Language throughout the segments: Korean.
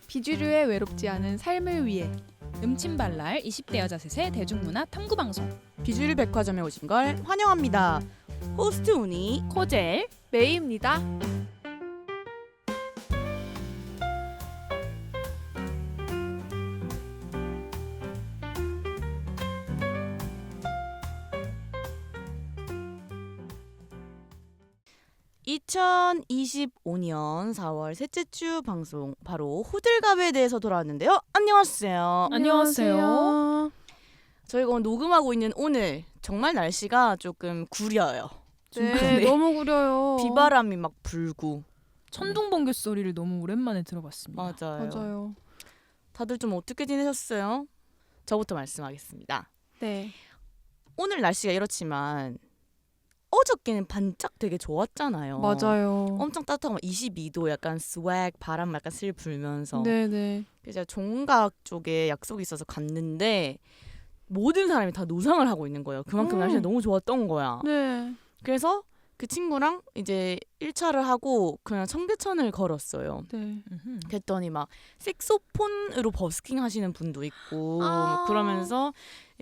비주류의 외롭지 않은 삶을 위해 음침발랄 20대 여자 셋의 대중문화 탐구방송 비주류 백화점에 오신 걸 환영합니다. 호스트 우니 코젤 메이입니다. (2025년 4월) 셋째 주 방송 바로 호들갑에 대해서 돌아왔는데요. 안녕하세요. 안녕하세요. 저희가 오늘 녹음하고 있는 오늘 정말 날씨가 조금 구려요. 네, 너무 구려요. 비바람이 막 불고. 천둥번개 소리를 너무 오랜만에 들어봤습니다. 맞아요. 맞아요. 다들 좀 어떻게 지내셨어요? 저부터 말씀하겠습니다. 네. 오늘 날씨가 이렇지만 어저께는 반짝 되게 좋았잖아요. 맞아요. 엄청 따뜻하고 22도 약간 스웩 바람 약간 슬 불면서. 네네. 그래서 제가 종각 쪽에 약속이 있어서 갔는데 모든 사람이 다 노상을 하고 있는 거예요. 그만큼 날씨가 너무 좋았던 거야. 네. 그래서 그 친구랑 이제 1차를 하고 그냥 청계천을 걸었어요. 네. 그랬더니 막 색소폰으로 버스킹 하시는 분도 있고 막 그러면서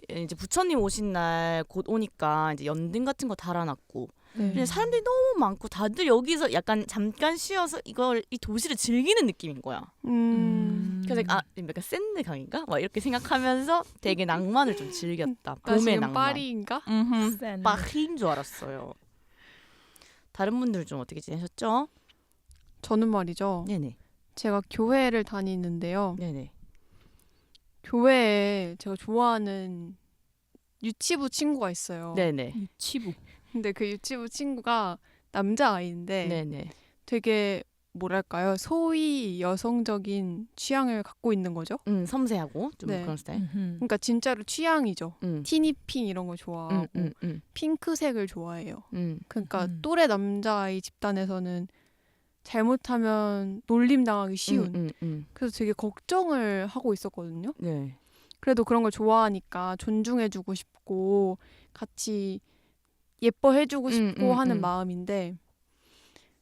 이제 부처님 오신 날 곧 오니까 이제 연등 같은 거 달아놨고 네. 근데 사람들이 너무 많고 다들 여기서 약간 잠깐 쉬어서 이 도시를 즐기는 느낌인 거야. 그래서 약간 샌드 강인가? 막 이렇게 생각하면서 되게 낭만을 좀 즐겼다. 나 봄의 지금 낭만. 파리인가? 파리인 줄 알았어요. 다른 분들은 좀 어떻게 지내셨죠? 저는 말이죠. 네네. 제가 교회를 다니는데요. 네네. 교회에 제가 좋아하는 유치부 친구가 있어요. 네네. 유치부. 근데 그 유치부 친구가 남자아이인데 네네. 되게 뭐랄까요? 소위 여성적인 취향을 갖고 있는 거죠. 섬세하고 좀 네. 그런 스타일. 그러니까 진짜로 취향이죠. 티니핑 이런 거 좋아하고 핑크색을 좋아해요. 그러니까 또래 남자아이 집단에서는 잘못하면 놀림 당하기 쉬운. 그래서 되게 걱정을 하고 있었거든요. 네. 그래도 그런 걸 좋아하니까 존중해주고 싶고 같이 예뻐해주고 싶고 하는 마음인데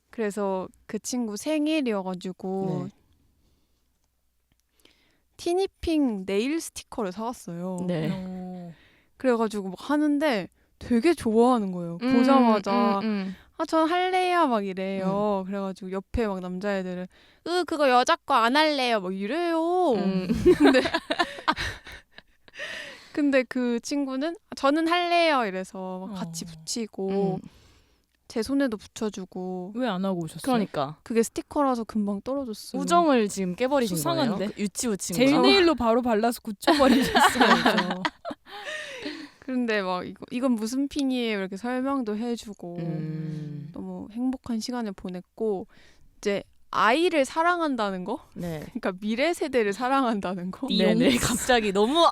그래서 그 친구 생일이어가지고 네. 티니핑 네일 스티커를 사왔어요. 네. 그래가지고 막 하는데 되게 좋아하는 거예요. 보자마자 아, 전 할래요 막 이래요. 그래가지고 옆에 막 남자애들은 그거 여자 거 안 할래요 막 이래요. 근데 그 친구는 저는 할래요 이래서 막 같이 붙이고 제 손에도 붙여주고. 왜 안 하고 오셨어요? 그러니까 그게 스티커라서 금방 떨어졌어요. 우정을 지금 깨버리신 수상한데? 거예요? 그 유치부 친구. 젤 네일로 바로 발라서 굳혀버리셨어요. 그런데 막 이건 무슨 핑이에요 이렇게 설명도 해주고 너무 행복한 시간을 보냈고 이제 아이를 사랑한다는 거? 네. 그러니까 미래 세대를 사랑한다는 거? 네네. 갑자기 너무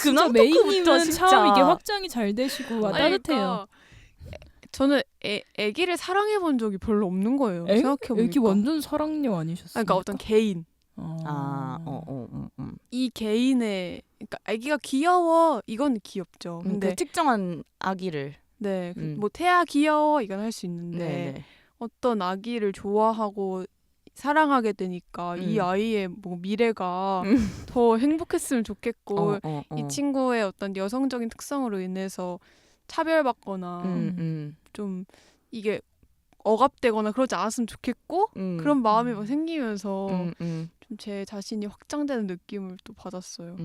진짜 근황 메이님은 토크부터 진짜. 참 이게 확장이 잘 되시고 따뜻해요. 그러니까 저는 애기를 사랑해 본 적이 별로 없는 거예요. 생각해보니까. 애기 완전 사랑녀 아니셨어요? 그러니까 어떤 개인. 이 개인의 그러니까 아기가 귀여워 이건 귀엽죠. 근데 그 특정한 아기를 네, 뭐 태아 귀여워 이건 할 수 있는데 네네. 어떤 아기를 좋아하고 사랑하게 되니까 이 아이의 뭐 미래가 더 행복했으면 좋겠고 이 친구의 어떤 여성적인 특성으로 인해서 차별받거나 좀 이게 억압되거나 그러지 않았으면 좋겠고 그런 마음이 막 생기면서 좀 제 자신이 확장되는 느낌을 또 받았어요.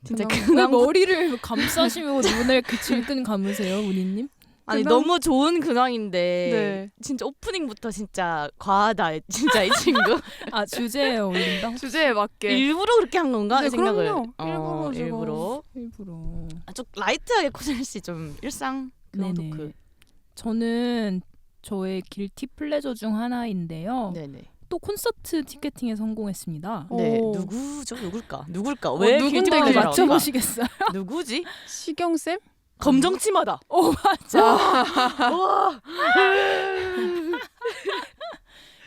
진짜 왜 머리를 감싸시며 눈을 질끈 감으세요, 우니님? 아니 너무 좋은 근황인데 네. 진짜 오프닝부터 진짜 과하다. 진짜 이 친구. 주제에 어울린다? 주제에 맞게 일부러 그렇게 한 건가? 네, 생각을. 그럼요. 일부러. 일부러. 좀 라이트하게 코젤 씨 좀 일상 근황 네네. 토크. 저는 저의 길티 플레저 중 하나인데요. 네네. 또 콘서트 티켓팅에 성공했습니다. 네. 오. 누구죠? 누굴까? 왜 누군데 길티 그걸 플레저라고 할까? 맞춰보시겠어요? 누구지? 시경쌤? 검정치마다. 맞아. 와.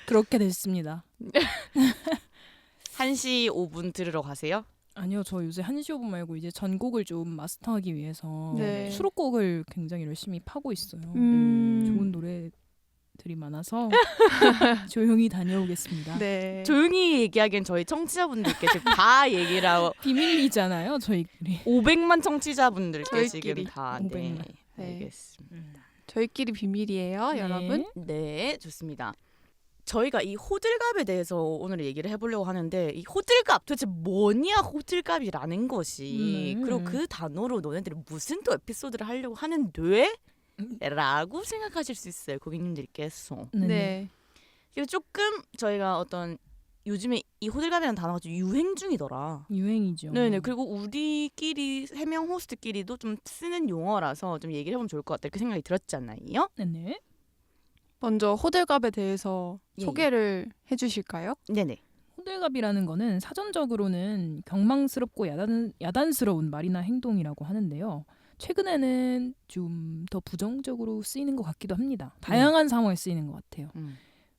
그렇게 됐습니다. 1시 5분 들으러 가세요? 아니요, 저 요새 1시 5분 말고 이제 전곡을 좀 마스터하기 위해서 네. 수록곡을 굉장히 열심히 파고 있어요. 음. 좋은 노래들을 사람들이 많아서 조용히 다녀오겠습니다. 네. 조용히 얘기하기엔 저희 청취자분들께 지금 다 얘기를 하고 비밀이잖아요, 저희끼리. 500만 청취자분들께 저희끼리. 지금 다 500만. 네. 알겠습니다. 저희끼리 비밀이에요, 네. 여러분. 네, 좋습니다. 저희가 이 호들갑에 대해서 오늘 얘기를 해보려고 하는데 이 호들갑 도대체 뭐냐 호들갑이라는 것이 그리고 그 단어로 너네들이 무슨 또 에피소드를 하려고 하는데? 라고 생각하실 수 있어요, 고객님들께서. 네. 그래서 조금 저희가 어떤 요즘에 이 호들갑이라는 단어가 좀 유행 중이더라. 유행이죠. 네네. 그리고 우리끼리 3명 호스트끼리도 좀 쓰는 용어라서 좀 얘기를 해보면 좋을 것 같다 이렇게 생각이 들었잖아요. 네네. 먼저 호들갑에 대해서 예, 소개를 해주실까요? 네네. 호들갑이라는 거는 사전적으로는 경망스럽고 야단스러운 말이나 행동이라고 하는데요. 최근에는 좀 더 부정적으로 쓰이는 것 같기도 합니다. 다양한 상황에 쓰이는 것 같아요.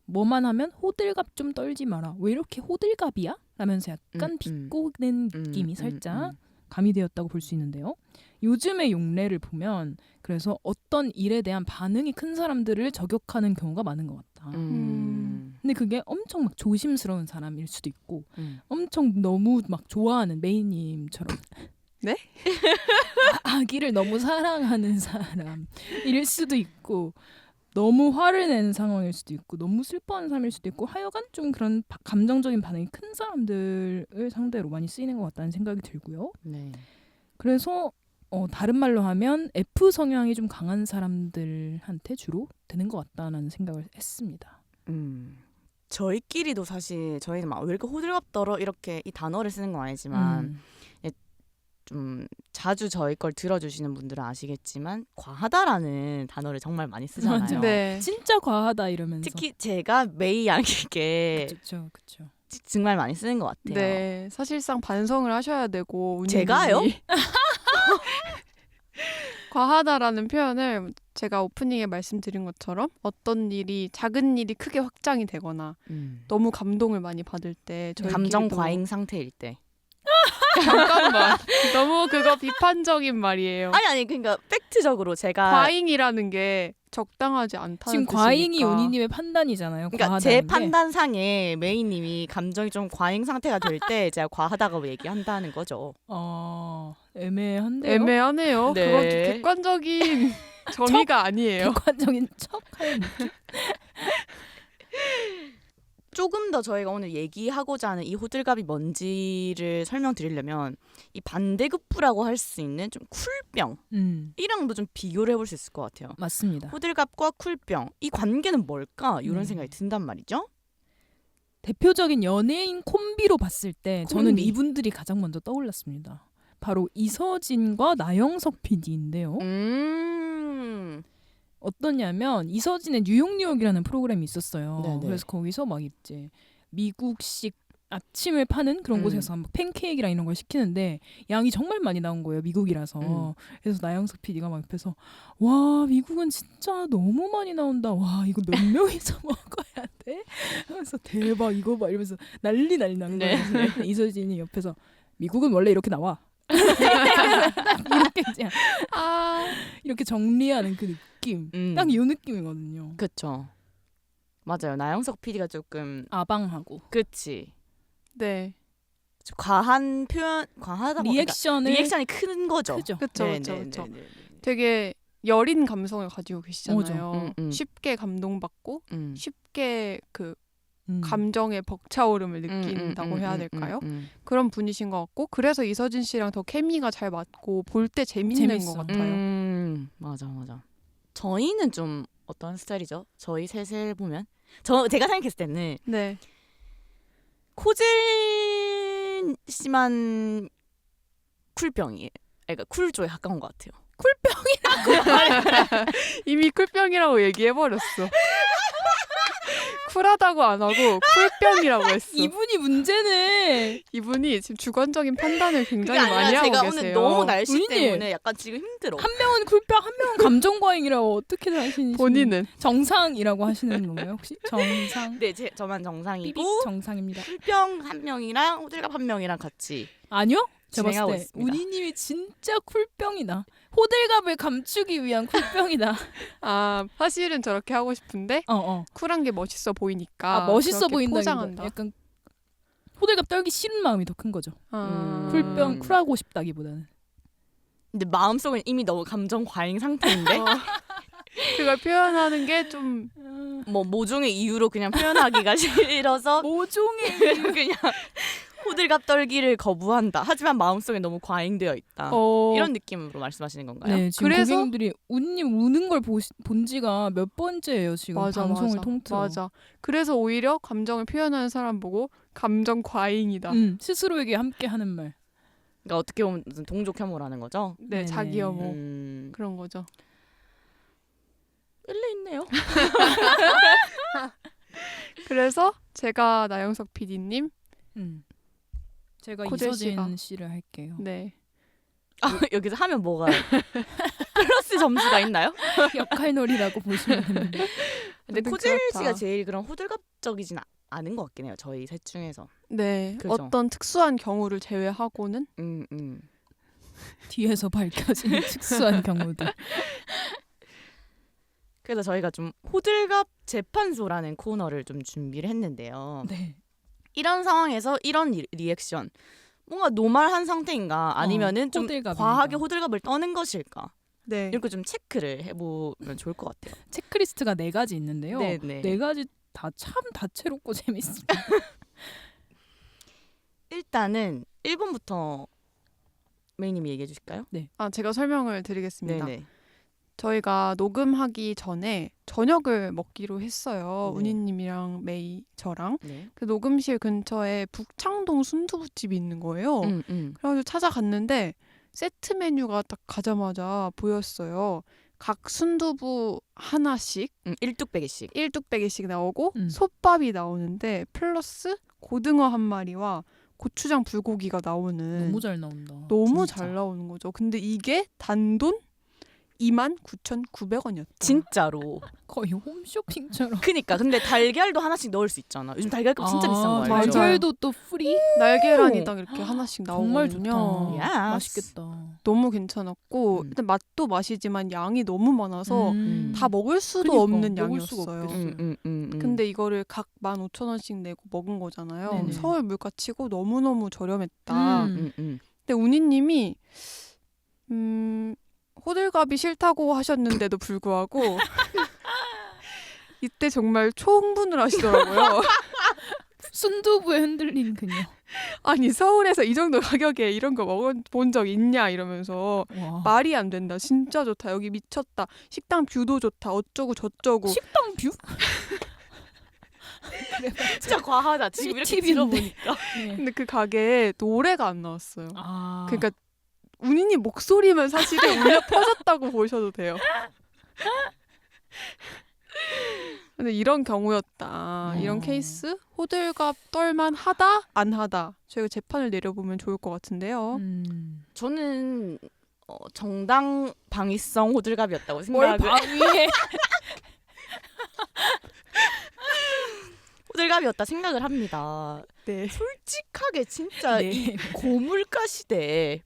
뭐만 하면 호들갑 좀 떨지 마라. 왜 이렇게 호들갑이야? 라면서 약간 비꼬는 느낌이 살짝 가미되었다고 볼 수 있는데요. 요즘의 용례를 보면 그래서 어떤 일에 대한 반응이 큰 사람들을 저격하는 경우가 많은 것 같다. 근데 그게 엄청 막 조심스러운 사람일 수도 있고 엄청 너무 막 좋아하는 메이님처럼 네? 아기를 너무 사랑하는 사람일 수도 있고 너무 화를 내는 상황일 수도 있고 너무 슬퍼하는 사람일 수도 있고 하여간 좀 그런 감정적인 반응이 큰 사람들을 상대로 많이 쓰이는 것 같다는 생각이 들고요. 네. 그래서 다른 말로 하면 F 성향이 좀 강한 사람들한테 주로 되는 것 같다는 생각을 했습니다. 저희끼리도 사실 저희는 막 왜 이렇게 호들갑 떨어 이렇게 이 단어를 쓰는 건 아니지만 좀 자주 저희 걸 들어주시는 분들은 아시겠지만 과하다라는 단어를 정말 많이 쓰잖아요. 맞아. 네. 진짜 과하다 이러면서. 특히 제가 메이 양에게 그렇죠. 정말 많이 쓰는 것 같아요. 네. 사실상 반성을 하셔야 되고 운영님이. 제가요? 과하다라는 표현을 제가 오프닝에 말씀드린 것처럼 어떤 일이 작은 일이 크게 확장이 되거나 너무 감동을 많이 받을 때 감정 과잉 상태일 때. 잠깐만. 너무 그거 비판적인 말이에요. 아니 그러니까 팩트적으로 제가 과잉이라는 게 적당하지 않다는 지금 뜻이니까. 과잉이 요니님의 판단이잖아요. 그러니까 제 과하다는 게. 판단상에 메이님이 감정이 좀 과잉 상태가 될 때 제가 과하다고 얘기한다는 거죠. 애매한데요. 애매하네요. 네. 그것도 객관적인 정의가 아니에요. 객관적인 척하는 느낌. 조금 더 저희가 오늘 얘기하고자 하는 이 호들갑이 뭔지를 설명드리려면 이 반대급부라고 할 수 있는 좀 쿨병이랑도 좀 비교를 해볼 수 있을 것 같아요. 맞습니다. 호들갑과 쿨병 이 관계는 뭘까? 이런 생각이 든단 말이죠. 대표적인 연예인 콤비로 봤을 때 저는 콤비. 이분들이 가장 먼저 떠올랐습니다. 바로 이서진과 나영석 PD인데요. 어떠냐면 이서진의 뉴욕이라는 프로그램이 있었어요. 네네. 그래서 거기서 막 이제 미국식 아침을 파는 그런 곳에서 막 팬케이크랑 이런 걸 시키는데 양이 정말 많이 나온 거예요. 미국이라서. 그래서 나영석 PD가 막 옆에서 와 미국은 진짜 너무 많이 나온다. 와 이거 몇 명이서 먹어야 돼? 하면서 대박 이거 봐 이러면서 난리 난 거예요. 이서진이 옆에서 미국은 원래 이렇게 나와. 이렇게 이제 이렇게 정리하는 그 느낌. 딱 이 느낌이거든요. 그렇죠. 맞아요. 나영석 PD가 조금 아방하고. 그치. 네. 과한 표현, 과하다. 리액션이 큰 거죠. 크죠. 그렇죠. 되게 여린 감성을 가지고 계시잖아요. 쉽게 감동받고 쉽게 그 감정의 벅차오름을 느낀다고 해야 될까요? 그런 분이신 것 같고 그래서 이서진 씨랑 더 케미가 잘 맞고 볼 때 재밌는 것 같아요. 맞아. 저희는 좀 어떤 스타일이죠? 저희 셋을 보면 제가 생각했을 때는 네. 코젤 씨만 쿨병이에요. 그러니까 쿨조에 가까운 것 같아요. 이미 쿨병이라고 얘기해버렸어. 쿨하다고 안 하고 쿨병이라고 했어. 이분이 문제네. 이분이 지금 주관적인 판단을 굉장히 그게 아니라 많이 하고 제가 계세요. 오늘 너무 날씨 우리님. 때문에 약간 지금 힘들어. 한 명은 쿨병, 한 명은 감정과잉이라고 어떻게 하시는지. 본인은 정상이라고 하시는 건가요? 혹시 정상? 네, 저만 정상이고 삐빅 정상입니다. 쿨병 한 명이랑 호들갑 한 명이랑 같이 아니요? 제가 진행하고 봤을 때 있습니다. 우니님이 진짜 쿨병이다. 호들갑을 감추기 위한 쿨병이다. 아 사실은 저렇게 하고 싶은데 어. 쿨한 게 멋있어 보이니까 멋있어 그렇게 보인다. 포장한다. 약간 호들갑 떨기 싫은 마음이 더 큰 거죠. 쿨병 쿨하고 싶다기보다는. 근데 마음속엔 이미 너무 감정 과잉 상태인데 그걸 표현하는 게 좀 뭐 모종의 이유로 그냥 표현하기가 싫어서 모종의 그냥 호들갑 떨기를 거부한다. 하지만 마음속에 너무 과잉되어 있다. 이런 느낌으로 말씀하시는 건가요? 네, 지금 그래서- 고객님들이 우님 우는 걸 본 지가 몇 번째예요 지금 방송을 통틀어. 맞아. 그래서 오히려 감정을 표현하는 사람 보고 감정 과잉이다. 스스로에게 함께 하는 말. 그러니까 어떻게 보면 무슨 동족 혐오라는 거죠. 네, 네네. 자기 혐오 음, 그런 거죠. 끌려 있네요. 그래서 제가 나영석 PD님, 제가 코젤 이서진 씨가. 씨를 할게요. 네, 여기서 하면 뭐가 플러스 점수가 있나요? 역할놀이라고 보시면 됩니다. 근데 아무튼 코젤 그렇다. 씨가 제일 그런 호들갑적이진 않은 것 같긴 해요. 저희 셋 중에서. 네, 그죠. 어떤 특수한 경우를 제외하고는 뒤에서 밝혀진 특수한 경우들. 그래서 저희가 좀 호들갑 재판소라는 코너를 좀 준비를 했는데요. 네. 이런 상황에서 이런 리액션. 뭔가 노멀한 상태인가 아니면은 좀 호들갑인가. 과하게 호들갑을 떠는 것일까. 네, 이렇게 좀 체크를 해보면 좋을 것 같아요. 체크리스트가 4가지 있는데요. 네네. 4가지 다 참 다채롭고 재밌습니다. 일단은 1번부터 메이님이 얘기해 주실까요? 아 제가 설명을 드리겠습니다. 네네. 저희가 녹음하기 전에 저녁을 먹기로 했어요. 네. 운이님이랑 메이 저랑. 네. 그 녹음실 근처에 북창동 순두부집이 있는 거예요. 그래가지고 찾아갔는데 세트 메뉴가 딱 가자마자 보였어요. 각 순두부 하나씩 1뚝배기씩. 1뚝배기씩 나오고 음. 솥밥이 나오는데 플러스 고등어 한 마리와 고추장 불고기가 나오는 너무 잘 나온다. 너무 진짜. 잘 나오는 거죠. 근데 이게 단돈 29,900원이었다. 진짜로. 거의 홈쇼핑처럼. 그니까 근데 달걀도 하나씩 넣을 수 있잖아. 요즘 달걀값 진짜 비싼 거 알죠? 맞아요. 달걀도 또 프리? 날계란이당 이렇게 하나씩 정말 나오거든요. 좋다. 야스. 맛있겠다. 너무 괜찮았고 음. 일단 맛도 맛이지만 양이 너무 많아서 다 먹을 수도 그러니까, 없는 먹을 수가 양이었어요. 없겠어요. 근데 이거를 각 15,000원씩 내고 먹은 거잖아요. 네네. 서울 물가 치고 너무너무 저렴했다. 음. 근데 운이님이 호들갑이 싫다고 하셨는데도 불구하고 이때 정말 초흥분을 하시더라고요. 순두부에 흔들린 그녀. 아니 서울에서 이 정도 가격에 이런 거 먹어본 적 있냐 이러면서 와. 말이 안 된다. 진짜 좋다. 여기 미쳤다. 식당 뷰도 좋다. 어쩌고 저쩌고. 식당 뷰? 진짜 과하다. 지금 이렇게 팁인데. 들어보니까. 네. 근데 그 가게에 노래가 안 나왔어요. 아. 그러니까 운이님 목소리만 사실은 울려 퍼졌다고 보셔도 돼요. 근데 이런 경우였다. 이런 케이스 호들갑 떨만 하다 안 하다. 저희가 재판을 내려보면 좋을 것 같은데요. 저는 정당 방위성 호들갑이었다고 뭘 생각을 방위해? 호들갑이었다 생각을 합니다. 네. 솔직하게 진짜 네. 이 고물가 시대에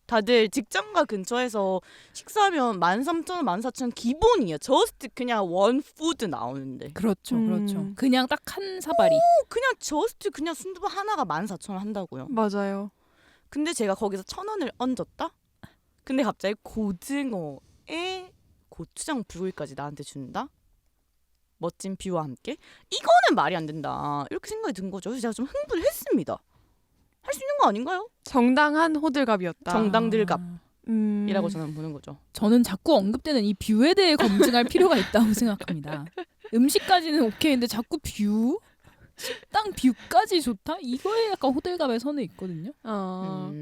다들 직장가 근처에서 식사하면 13,000원, 14,000원 기본이에요. 저스트 그냥 원 푸드 나오는데 그렇죠, 음. 그렇죠. 그냥 딱 한 사발이. 그냥 저스트 그냥 순두부 하나가 14,000원 한다고요. 맞아요. 근데 제가 거기서 1,000원을 얹었다? 근데 갑자기 고등어에 고추장 불고기까지 나한테 준다? 멋진 뷰와 함께? 이거는 말이 안 된다. 이렇게 생각이 든 거죠. 그래서 제가 좀 흥분했습니다. 할 수 있는 거 아닌가요? 정당한 호들갑이었다. 정당들갑. 아. 이라고 저는 보는 거죠. 저는 자꾸 언급되는 이 뷰에 대해 검증할 필요가 있다고 생각합니다. 음식까지는 오케이인데 자꾸 뷰? 식당 뷰까지 좋다? 이거에 약간 호들갑의 선에 있거든요.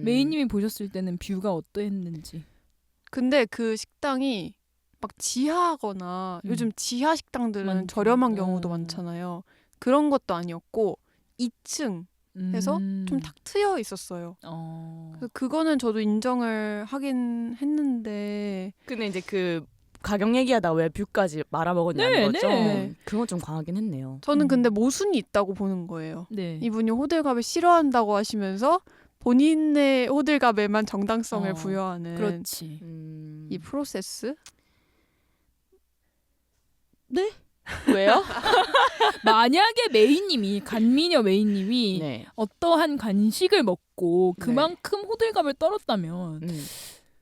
메이님이 보셨을 때는 뷰가 어떠했는지. 근데 그 식당이 막 지하거나 요즘 지하 식당들은 많죠. 저렴한 경우도 많잖아요. 그런 것도 아니었고 2층 해서 좀 탁 트여 있었어요. 그래서 그거는 저도 인정을 하긴 했는데 근데 이제 그 가격 얘기하다 왜 뷰까지 말아먹었냐는 네, 거죠. 네. 그건 좀 과하긴 했네요. 저는 근데 모순이 있다고 보는 거예요. 네. 이분이 호들갑을 싫어한다고 하시면서 본인의 호들갑에만 정당성을 부여하는 그렇지. 이 프로세스? 네? 왜요? 만약에 메이님이 간미녀 메이님이 네. 어떠한 간식을 먹고 네. 그만큼 호들갑을 떨었다면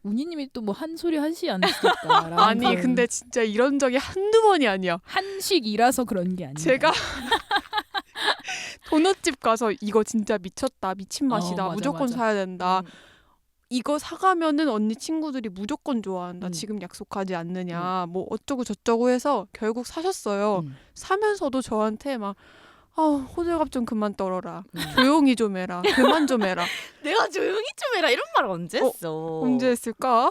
운이님이 또 뭐 한 소리 하시지 않았을까라는 아니 그런 근데 진짜 이런 적이 한두 번이 아니야. 한식이라서 그런 게 아니에요. 제가 도넛집 가서 이거 진짜 미쳤다, 미친 맛이다, 맞아, 무조건 맞아. 사야 된다. 이거 사가면은 언니 친구들이 무조건 좋아한다. 음. 지금 약속하지 않느냐. 뭐 어쩌고 저쩌고 해서 결국 사셨어요. 사면서도 저한테 막 호들갑 좀 그만 떨어라. 조용히 좀 해라. 그만 좀 해라. 내가 조용히 좀 해라 이런 말 언제 했어? 언제 했을까?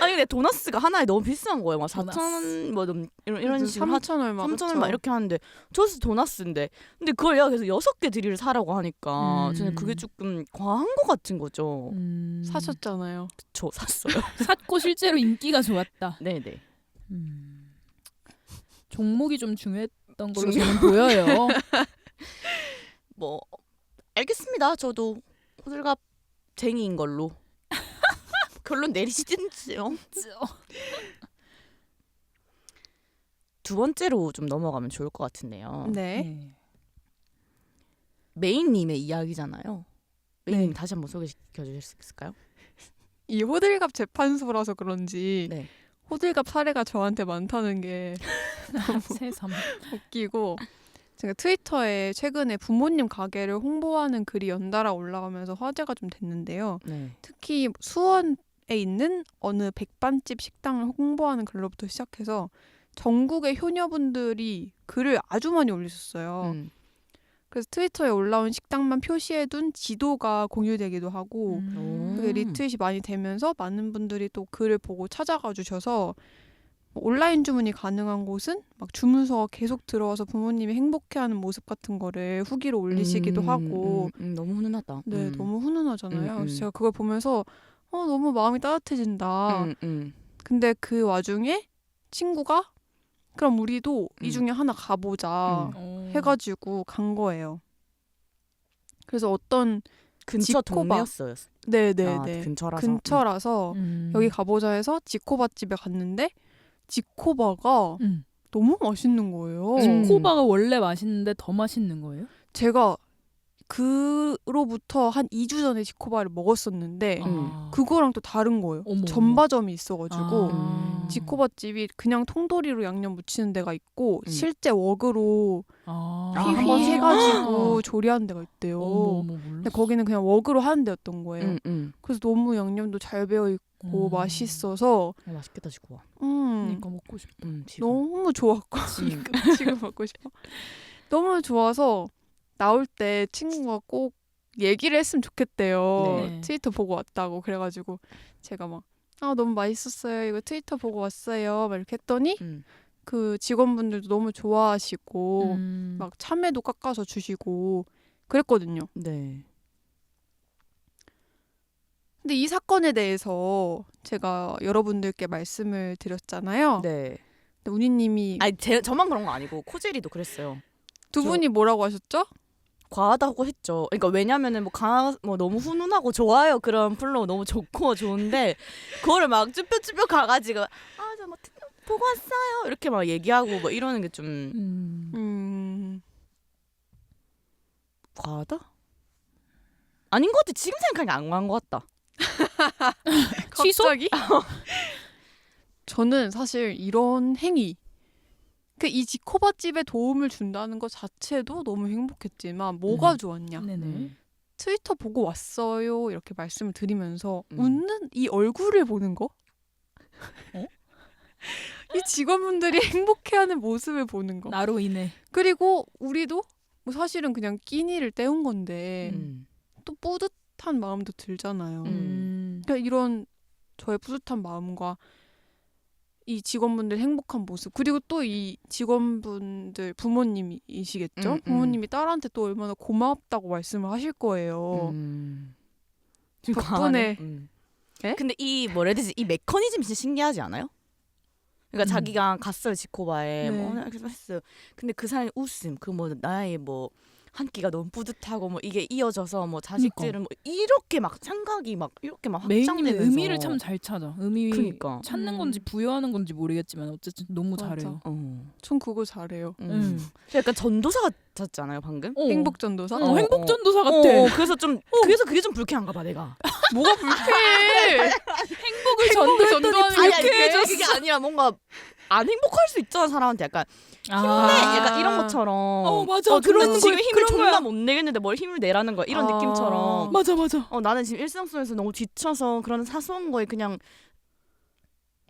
아니 근데 도넛스가 하나에 너무 비싼 거예요. 막 도넛스. 4,000원 뭐 이런 식으로 3,000 얼마. 3,000원 막 이렇게 하는데 저스 도넛스인데 근데 그걸 내가 그래서 6개 드리를 사라고 하니까 저는 그게 조금 과한 것 같은 거죠. 사셨잖아요. 저 샀어요. 샀고 실제로 인기가 좋았다. 네네. 종목이 좀 중요했던 걸로 저는 보여요. 뭐 알겠습니다. 저도 호들갑 쟁이인 걸로 결론 내리시든지요. 두 번째로 좀 넘어가면 좋을 것 같은데요. 네. 메인님의 이야기잖아요. 메인님 네. 다시 한번 소개시켜 주실 수 있을까요? 이 호들갑 재판소라서 그런지 네. 호들갑 사례가 저한테 많다는 게 새삼. 웃기고 제가 트위터에 최근에 부모님 가게를 홍보하는 글이 연달아 올라가면서 화제가 좀 됐는데요. 네. 특히 수원에 있는 어느 백반집 식당을 홍보하는 글로부터 시작해서 전국의 효녀분들이 글을 아주 많이 올리셨어요. 그래서 트위터에 올라온 식당만 표시해둔 지도가 공유되기도 하고 그게 리트윗이 많이 되면서 많은 분들이 또 글을 보고 찾아가 주셔서 온라인 주문이 가능한 곳은 막 주문서가 계속 들어와서 부모님이 행복해하는 모습 같은 거를 후기로 올리시기도 하고 너무 훈훈하다. 네 너무 훈훈하잖아요. 그래서 제가 그걸 보면서 너무 마음이 따뜻해진다. 근데 그 와중에 친구가 그럼 우리도 이 중에 하나 가보자 해가지고 간 거예요. 그래서 어떤 근처 지코바. 동네였어요. 네네네 근처라서. 여기 가보자 해서 지코바 집에 갔는데 지코바가 너무 맛있는 거예요. 지코바가 원래 맛있는데 더 맛있는 거예요? 제가 그로부터 한 2주 전에 지코바를 먹었었는데 아. 그거랑 또 다른 거예요. 어머, 전바점이 있어가지고 아. 지코바 집이 그냥 통도리로 양념 묻히는 데가 있고 실제 웍으로 한번 휘휘 해가지고 조리하는 데가 있대요. 어머, 근데 거기는 그냥 웍으로 하는 데였던 거예요. 음. 그래서 너무 양념도 잘 배어 있고 맛있어서 맛있겠다 지금. 그러니까 먹고 싶다. 지금. 너무 좋았고 지금 먹고 싶어. 너무 좋아서 나올 때 친구가 꼭 얘기를 했으면 좋겠대요. 네. 트위터 보고 왔다고. 그래가지고 제가 막 너무 맛있었어요. 이거 트위터 보고 왔어요. 막 이렇게 했더니 그 직원분들도 너무 좋아하시고 막 참외도 깎아서 주시고 그랬거든요. 네. 근데 이 사건에 대해서 제가 여러분들께 말씀을 드렸잖아요. 네. 근데 운이님이 아니 저만 그런 거 아니고 코젤이도 그랬어요. 두 분이 뭐라고 하셨죠? 과하다고 했죠. 그러니까 왜냐면은 뭐 너무 훈훈하고 좋아요. 그런 플로우 너무 좋고 좋은데 그거를 막 쭈뼛쭈뼛 가가지고 저 뭐 보고 왔어요. 이렇게 막 얘기하고 뭐 이러는 게 좀 과하다? 아닌 것 같아. 지금 생각하니까 안 과한 것 같다. 갑자기? 저는 사실 이런 행위 이 지코바 집에 도움을 준다는 것 자체도 너무 행복했지만 뭐가 좋았냐? 네네. 트위터 보고 왔어요 이렇게 말씀을 드리면서 웃는 이 얼굴을 보는 거? 이 직원분들이 행복해하는 모습을 보는 거. 나로 인해. 그리고 우리도 뭐 사실은 그냥 끼니를 때운 건데 또 뿌듯한 마음도 들잖아요. 그러니까 이런 저의 뿌듯한 마음과 이 직원분들 행복한 모습 그리고 또 이 직원분들 부모님이시겠죠? 부모님이 딸한테 또 얼마나 고맙다고 말씀을 하실 거예요. 덕분에 네? 근데 이 뭐라 해야 되지? 이 메커니즘이 진짜 신기하지 않아요? 그러니까 자기가 갔어요 지코바에 네. 뭐 이렇게 했어요. 근데 그 사람이 웃음 그 뭐 나의 뭐 한 끼가 너무 뿌듯하고 뭐 이게 이어져서 뭐 자식들은 뭐 이렇게 막 생각이 막 이렇게 막 메이님은 확장되면서 의미를 참 잘 찾아. 의미 그러니까. 찾는 건지 부여하는 건지 모르겠지만 어쨌든 너무 맞아. 잘해요. 전 그거 잘해요. 약간 전도사 같았잖아요 방금. 행복전도사? 행복전도사 같아. 그래서 좀 그래서 그게 좀 불쾌한가 봐 내가. 뭐가 불쾌해? 행복을 전도했더니 전도하는 아니, 불쾌해졌어. 그게 아니라 뭔가 안 행복할 수 있잖아 사람한테 약간 힘내 약간 이런 것처럼. 맞아. 그런 그런 지금 거, 힘을 그런 존나 거야. 못 내겠는데 뭘 힘을 내라는 거야 이런 느낌처럼. 맞아. 나는 지금 일상 속에서 너무 지쳐서 그런 사소한 거에 그냥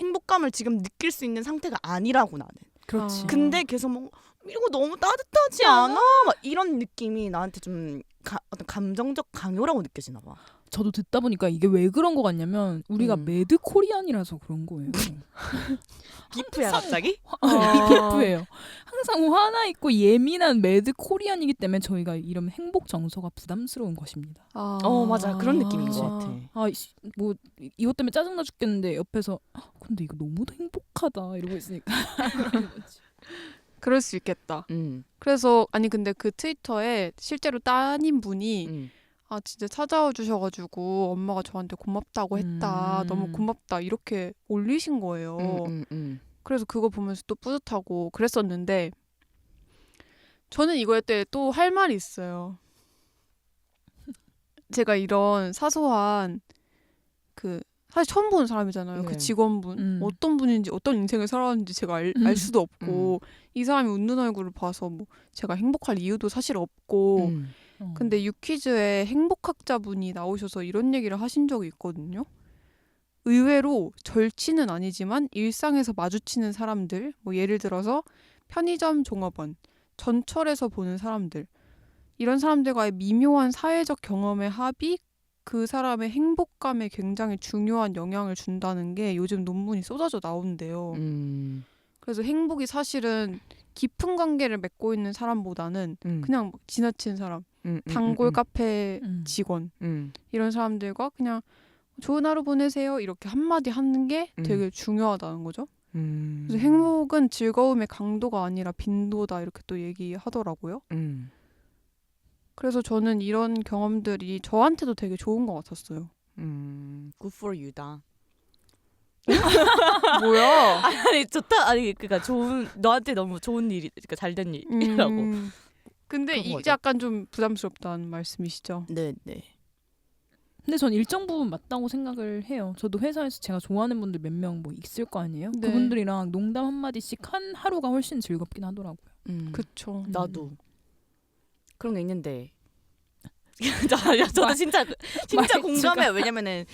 행복감을 지금 느낄 수 있는 상태가 아니라고 나는. 그렇지. 근데 계속 뭐 이거 너무 따뜻하지 않아? 막 이런 느낌이 나한테 좀 어떤 감정적 강요라고 느껴지나 봐. 저도 듣다 보니까 이게 왜 그런 거 같냐면 우리가 매드 코리안이라서 그런 거예요. 비프야 갑자기? 비프예요. 항상 화나 있고 예민한 매드 코리안이기 때문에 저희가 이런 행복 정서가 부담스러운 것입니다. 맞아 그런 느낌인 것 같아. 뭐 이것 때문에 짜증나 죽겠는데 옆에서 근데 이거 너무 행복하다 이러고 있으니까. 그럴 수 있겠다. 그래서 아니 근데 그 트위터에 실제로 따님 분이 진짜 찾아와 주셔가지고 엄마가 저한테 고맙다고 했다. 너무 고맙다 이렇게 올리신 거예요. 그래서 그거 보면서 또 뿌듯하고 그랬었는데 저는 이거에 대해 또 할 말이 있어요. 제가 이런 사소한 사실 처음 보는 사람이잖아요. 네. 그 직원분 어떤 분인지 어떤 인생을 살아왔는지 제가 알 수도 없고 이 사람이 웃는 얼굴을 봐서 뭐 제가 행복할 이유도 사실 없고 근데 유퀴즈에 행복학자분이 나오셔서 이런 얘기를 하신 적이 있거든요. 의외로 절친은 아니지만 일상에서 마주치는 사람들, 뭐 예를 들어서 편의점 종업원, 전철에서 보는 사람들, 이런 사람들과의 미묘한 사회적 경험의 합이 그 사람의 행복감에 굉장히 중요한 영향을 준다는 게 요즘 논문이 쏟아져 나온대요. 그래서 행복이 사실은 깊은 관계를 맺고 있는 사람보다는 그냥 막 지나친 사람, 단골 카페 직원 이런 사람들과 그냥 좋은 하루 보내세요 이렇게 한마디 하는 게 되게 중요하다는 거죠. 그래서 행복은 즐거움의 강도가 아니라 빈도다 이렇게 또 얘기하더라고요. 그래서 저는 이런 경험들이 저한테도 되게 좋은 것 같았어요. Good for you다. 뭐야? 아니 좋다. 아니 그러니까 너한테 너무 좋은 일이 그러니까 잘된 일이라고. 근데 이게 거죠. 약간 좀 부담스럽다는 말씀이시죠? 네. 근데 전 일정 부분 맞다고 생각을 해요. 저도 회사에서 제가 좋아하는 분들 몇 명 뭐 있을 거 아니에요. 네. 그분들이랑 농담 한마디씩 한 하루가 훨씬 즐겁긴 하더라고요. 그쵸. 나도 그런 게 있는데 저도 진짜 공감해요. 왜냐면은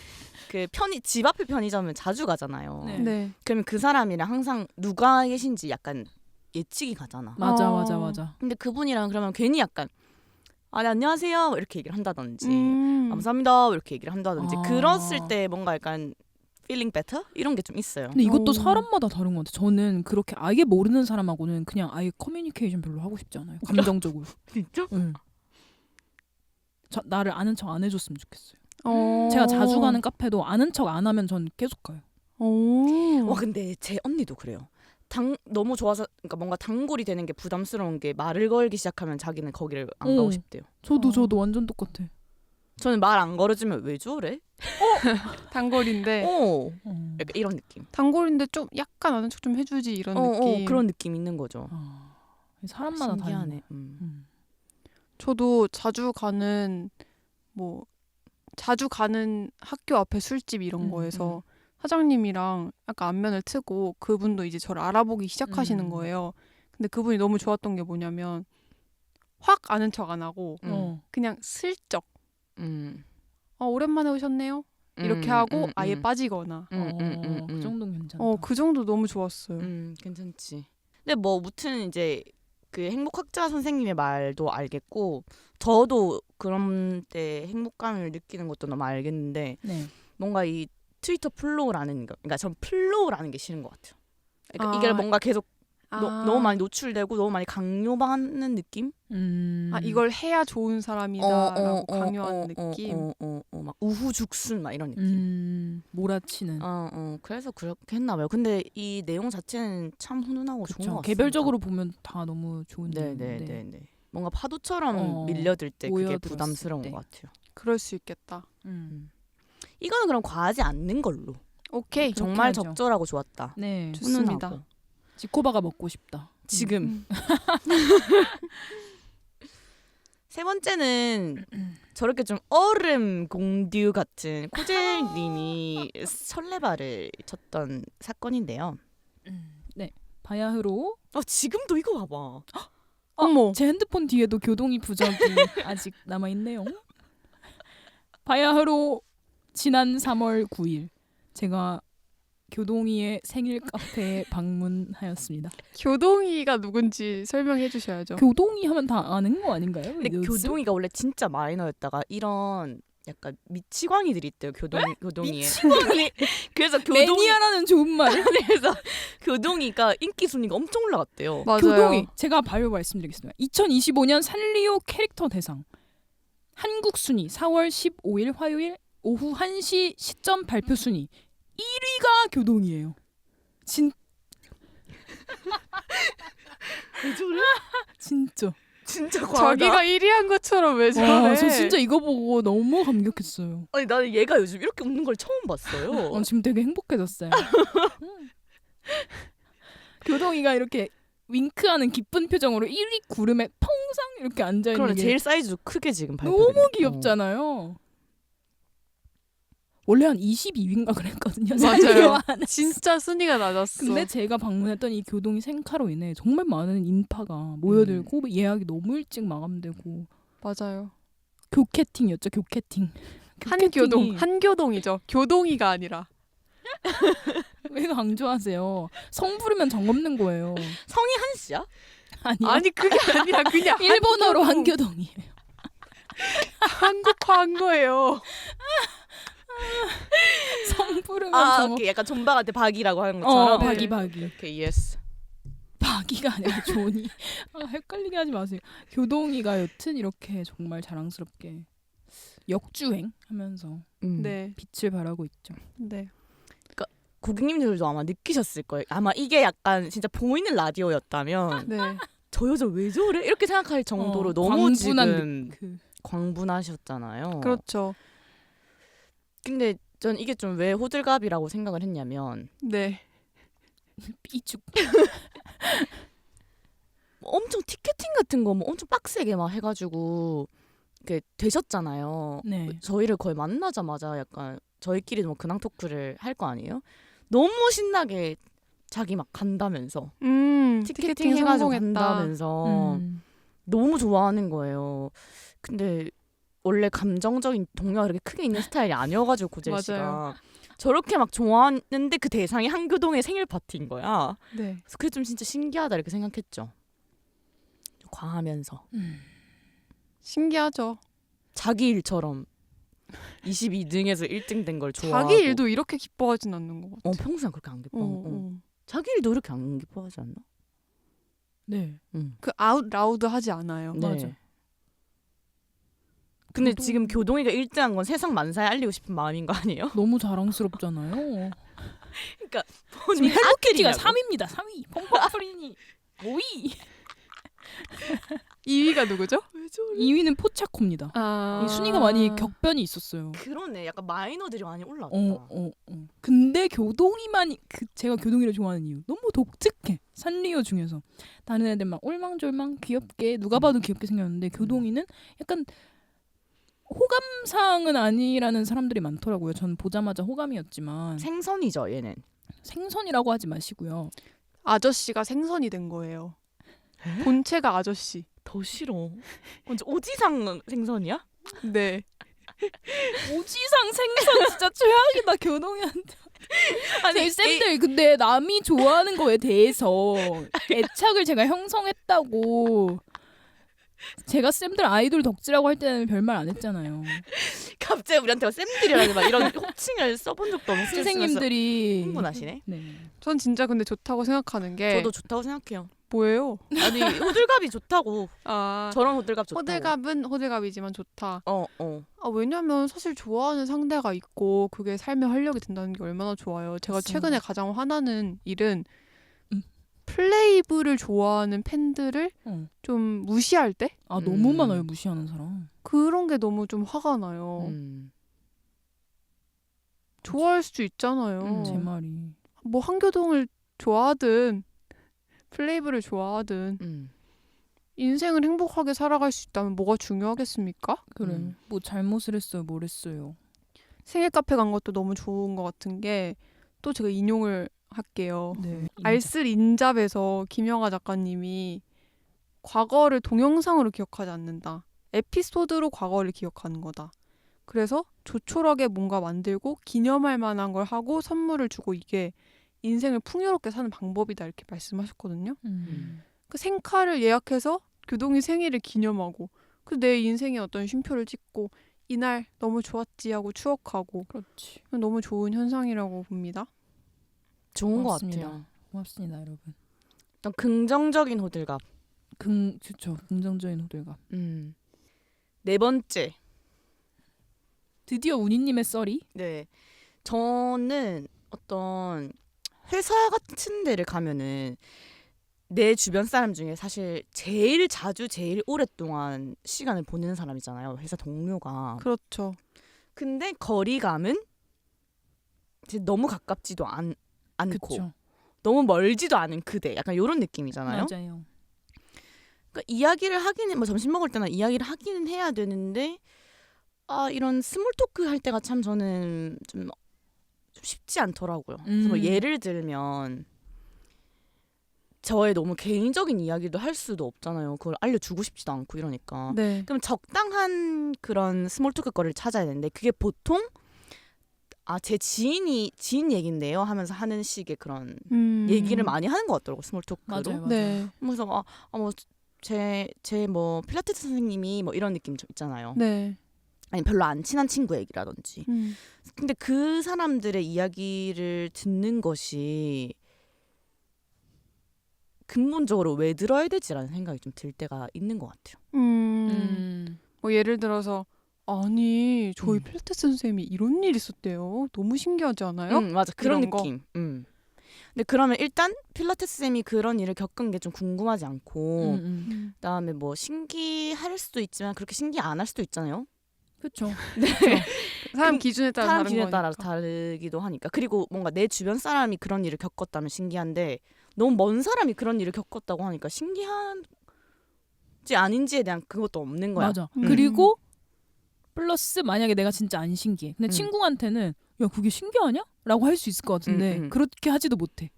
집 앞에 편의점은 자주 가잖아요. 네. 그러면 그 사람이랑 항상 누가 계신지 약간 예측이 가잖아. 맞아. 근데 그분이랑 그러면 괜히 약간 네, 안녕하세요 이렇게 얘기를 한다든지 감사합니다 이렇게 얘기를 한다든지 그랬을 때 뭔가 약간 feeling better 이런 게 좀 있어요. 근데 이것도 사람마다 다른 것 같아요. 저는 그렇게 아예 모르는 사람하고는 그냥 아예 커뮤니케이션 별로 하고 싶지 않아요. 감정적으로. 진짜? 응. 나를 아는 척 안 해줬으면 좋겠어요. 제가 자주 가는 카페도 아는 척 안 하면 전 계속 가요. 와 근데 제 언니도 그래요. 너무 좋아서 그러니까 뭔가 단골이 되는 게 부담스러운 게 말을 걸기 시작하면 자기는 거기를 안 가고 싶대요. 저도 완전 똑같아. 저는 말 안 걸어주면 왜 저래? 단골인데 약간 이런 느낌. 단골인데 좀 약간 아는 척 좀 해주지 이런 느낌. 그런 느낌 있는 거죠. 사람마다 신기하네. 다르네. 저도 자주 가는 학교 앞에 술집 이런 거에서 사장님이랑 약간 안면을 트고 그분도 이제 저를 알아보기 시작하시는 거예요. 근데 그분이 너무 좋았던 게 뭐냐면 확 아는 척 안 하고 그냥 슬쩍 오랜만에 오셨네요 이렇게 하고 아예 빠지거나 그 정도는 괜찮다. 그 정도 너무 좋았어요. 괜찮지. 근데 뭐 무튼 이제 그 행복학자 선생님의 말도 알겠고 저도 그런 때 행복감을 느끼는 것도 너무 알겠는데 뭔가 이 트위터 플로우라는 거, 그러니까 전 플로우라는 게 싫은 것 같아요. 그러니까 이게 뭔가 계속 너무 많이 노출되고 너무 많이 강요받는 느낌? 이걸 해야 좋은 사람이다라고 강요하는 느낌. 막 우후죽순 막 이런 느낌. 몰아치는. 그래서 그렇게 했나 봐요. 근데 이 내용 자체는 참 훈훈하고 좋은 것 같습니다. 개별적으로 보면 다 너무 좋은 네. 뭔가 파도처럼 밀려들 때 그게 모여들었을 부담스러운 때. 것 같아요. 그럴 수 있겠다. 이거는 그럼 과하지 않는 걸로. 오케이. 정말 하죠. 적절하고 좋았다. 네. 좋습니다. 훈훈하고. 지코바가 먹고 싶다. 지금. 세 번째는 저렇게 좀 얼음 공듀 같은 코젤님이 설레발을 쳤던 사건인데요. 네. 바야흐로 지금도 이거 봐봐. 어머. 제 핸드폰 뒤에도 교동이 부적이 아직 남아 있네요. 바야흐로 지난 3월 9일 제가 교동이의 생일 카페에 방문하였습니다. 교동이가 누군지 설명해 주셔야죠. 교동이 하면 다 아는 거 아닌가요? 근데 요즘? 교동이가 원래 진짜 마이너였다가 이런 약간 미치광이들이 있대요. 교동이에. 그래서 매니아라는 좋은 말. 그래서 교동이가 인기 순위가 엄청 올라갔대요. 맞아요. 교동이 제가 바로 말씀드리겠습니다. 2025년 산리오 캐릭터 대상 한국 순위 4월 15일 화요일 오후 1시 시점 발표 순위 1위가 교동이에요. 왜 저래? 진짜. 진짜 과하다. 자기가 1위 한 것처럼 왜 저래? 와, 저 진짜 이거 보고 너무 감격했어요. 아니 나는 얘가 요즘 이렇게 웃는 걸 처음 봤어요. 지금 되게 행복해졌어요. 교동이가 이렇게 윙크하는 기쁜 표정으로 1위 구름에 펑상 이렇게 앉아 있는 그러네. 게 제일 사이즈도 크게 지금 발표됐네. 너무 귀엽잖아요. 원래 한 22위인가 그랬거든요. 맞아요. 산리오 안에. 진짜 순위가 낮았어. 근데 제가 방문했던 이 교동이 생카로 인해 정말 많은 인파가 모여들고 예약이 너무 일찍 마감되고 맞아요. 교캐팅이었죠. 교캐팅. 한교동, 한교동이죠. 교동이가 아니라. 왜 강조하세요? 성 부르면 정 없는 거예요. 성이 한씨야? 아니요. 아니 그게 아니라 그냥 일본어로 한교동. 한교동이에요. 한국화한 거예요. 성 부르면 정 오케이. 약간 존박한테 박이라고 하는 것처럼. 박이 네. 박이. 오케이, 예스. 박이가 아니라 존이. 헷갈리게 하지 마세요. 교동이가 여튼 이렇게 정말 자랑스럽게 역주행하면서 네, 빛을 발하고 있죠. 네. 고객님들도 아마 느끼셨을 거예요. 아마 이게 약간 진짜 보이는 라디오였다면 네. 저 여자 왜 저래? 이렇게 생각할 정도로 너무 광분한 지금 그 광분하셨잖아요. 그렇죠. 근데 전 이게 좀 왜 호들갑이라고 생각을 했냐면 네. 삐죽. 뭐 엄청 티켓팅 같은 거 뭐 엄청 빡세게 막 해가지고 이렇게 되셨잖아요. 네. 저희를 거의 만나자마자 약간 저희끼리 뭐 근황 토크를 할 거 아니에요? 너무 신나게 자기 막 간다면서 티켓팅 해가지고 성공했다. 간다면서 너무 좋아하는 거예요. 근데 원래 감정적인 동요가 그렇게 크게 있는 스타일이 아니어가지고 고재 씨가 맞아요. 저렇게 막 좋아하는데 그 대상이 한교동의 생일 파티인 거야. 네. 그래서 그게 좀 진짜 신기하다 이렇게 생각했죠. 좀 과하면서 신기하죠. 자기 일처럼 22등에서 1등 된 걸 좋아하고 자기 일도 이렇게 기뻐하진 않는 것 같아. 평소엔 그렇게 안 기뻐. 어. 자기 일도 이렇게 안 기뻐하지 않나? 네. 그 아웃 라우드 하지 않아요. 네. 맞아. 근데 교동- 지금 교동이가 1등한 건 세상 만사에 알리고 싶은 마음인 거 아니에요? 너무 자랑스럽잖아요. 그러니까 지금 본인 헬로키티가 아들이냐고. 3위입니다. 3위. 펑펑프린이 5위. 2위가 누구죠? 2위는 포차코입니다. 아. 이 순위가 많이 격변이 있었어요. 그러네. 약간 마이너들이 많이 올랐다. 근데 교동이만 제가 교동이를 좋아하는 이유 너무 독특해. 산리오 중에서 다른 애들 막 올망졸망 귀엽게 누가 봐도 귀엽게 생겼는데 교동이는 약간 호감상은 아니라는 사람들이 많더라고요. 전 보자마자 호감이었지만 생선이죠, 얘는. 생선이라고 하지 마시고요. 아저씨가 생선이 된 거예요. 본체가 아저씨. 더 싫어. 언제 오지상 생선이야? 네. 오지상 생선 진짜 최악이다 교동이한테. 아니 쌤들 근데 남이 좋아하는 거에 대해서 애착을 제가 형성했다고 제가 쌤들 아이돌 덕질하고 할 때는 별말 안 했잖아요. 갑자기 우리한테 쌤들이라는 막 이런 호칭을 써본 적도 없는 선생님들이 흥분하시네. 네. 전 진짜 근데 좋다고 생각하는 게 저도 좋다고 생각해요. 뭐예요? 아니 호들갑이 좋다고. 아, 저런 호들갑 좋다고. 호들갑은 호들갑이지만 좋다. 어. 아, 왜냐면 사실 좋아하는 상대가 있고 그게 삶의 활력이 된다는 게 얼마나 좋아요. 제가 맞습니다. 최근에 가장 화나는 일은 플레이브를 좋아하는 팬들을 좀 무시할 때? 너무 많아요, 무시하는 사람. 그런 게 너무 좀 화가 나요. 좋아할 수 있잖아요. 제 말이. 뭐 한교동을 좋아하든 플레이브를 좋아하든 인생을 행복하게 살아갈 수 있다면 뭐가 중요하겠습니까? 그래. 뭐 잘못을 했어요, 뭘 했어요. 생일 카페 간 것도 너무 좋은 것 같은 게 또 제가 인용을 할게요. 네. 알쓸 인잡에서 김영하 작가님이 과거를 동영상으로 기억하지 않는다. 에피소드로 과거를 기억하는 거다. 그래서 조촐하게 뭔가 만들고 기념할 만한 걸 하고 선물을 주고 이게 인생을 풍요롭게 사는 방법이다 이렇게 말씀하셨거든요. 그 생카를 예약해서 교동이 생일을 기념하고 그 내 인생에 어떤 쉼표를 찍고 이날 너무 좋았지 하고 추억하고 그렇지. 너무 좋은 현상이라고 봅니다. 좋은 것 고맙습니다. 같아요. 고맙습니다, 여러분. 어떤 긍정적인 호들갑. 그쵸. 긍정적인 호들갑. 네 번째. 드디어 운이님의 썰이? 네. 저는 어떤 회사 같은 데를 가면은 내 주변 사람 중에 사실 제일 자주 제일 오랫동안 시간을 보내는 사람이잖아요. 회사 동료가. 그렇죠. 근데 거리감은 이제 너무 가깝지도 않고 그쵸. 너무 멀지도 않은 그대. 약간 이런 느낌이잖아요. 맞아요. 그러니까 이야기를 하기는 뭐 점심 먹을 때나 이야기를 하기는 해야 되는데 이런 스몰 토크 할 때가 참 저는 좀 쉽지 않더라고요. 그래서 뭐 예를 들면 저의 너무 개인적인 이야기도 할 수도 없잖아요. 그걸 알려주고 싶지도 않고 이러니까. 네. 그럼 적당한 그런 스몰 토크 거리를 찾아야 되는데 그게 보통 제 지인 얘긴데요 하면서 하는 식의 그런 얘기를 많이 하는 것 같더라고 스몰 토크로. 맞아요. 네. 그래서 뭐 제 뭐 필라테스 선생님이 뭐 이런 느낌 좀 있잖아요. 네. 아니 별로 안 친한 친구 얘기라든지. 근데 그 사람들의 이야기를 듣는 것이 근본적으로 왜 들어야 되지라는 생각이 좀 들 때가 있는 것 같아요. 뭐 예를 들어서 아니 저희 필라테스 선생님이 이런 일이 있었대요. 너무 신기하지 않아요? 맞아. 그런 이런 느낌. 근데 그러면 일단 필라테스 쌤이 그런 일을 겪은 게 좀 궁금하지 않고 그다음에 뭐 신기할 수도 있지만 그렇게 신기 안 할 수도 있잖아요. 그렇죠. 사람 기준에 따라 사람 다른 기준에 따라 거니까. 다르기도 하니까. 그리고 뭔가 내 주변 사람이 그런 일을 겪었다면 신기한데 너무 먼 사람이 그런 일을 겪었다고 하니까 신기한지 아닌지에 대한 그것도 없는 거야. 맞아. 그리고 플러스 만약에 내가 진짜 안 신기해. 근데 음. 친구한테는 야 그게 신기하냐? 라고 할 수 있을 것 같은데 그렇게 하지도 못해.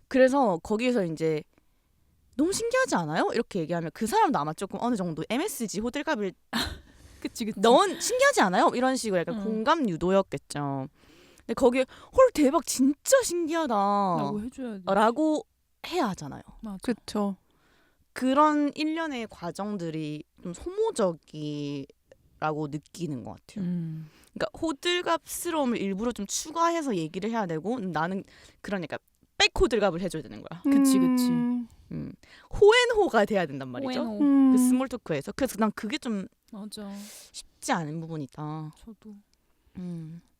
그래서 거기에서 이제 너무 신기하지 않아요? 이렇게 얘기하면 그 사람도 아마 조금 어느 정도 MSG 호들갑을 그치. 넌 신기하지 않아요? 이런 식으로 약간 공감 유도였겠죠. 근데 거기에 헐 대박 진짜 신기하다 라고 해줘야 돼. 라고 해야 하잖아요. 맞아. 그렇죠. 그런 일련의 과정들이 좀 소모적이라고 느끼는 것 같아요. 그러니까 호들갑스러움을 일부러 좀 추가해서 얘기를 해야 되고 나는 그러니까 백 호들갑을 해줘야 되는 거야. 그치. 호앤호가 돼야 된단 말이죠. 호앤호. 그 스몰 토크에서. 그래서 난 그게 좀 맞아. 쉽지 않은 부분이다. 저도.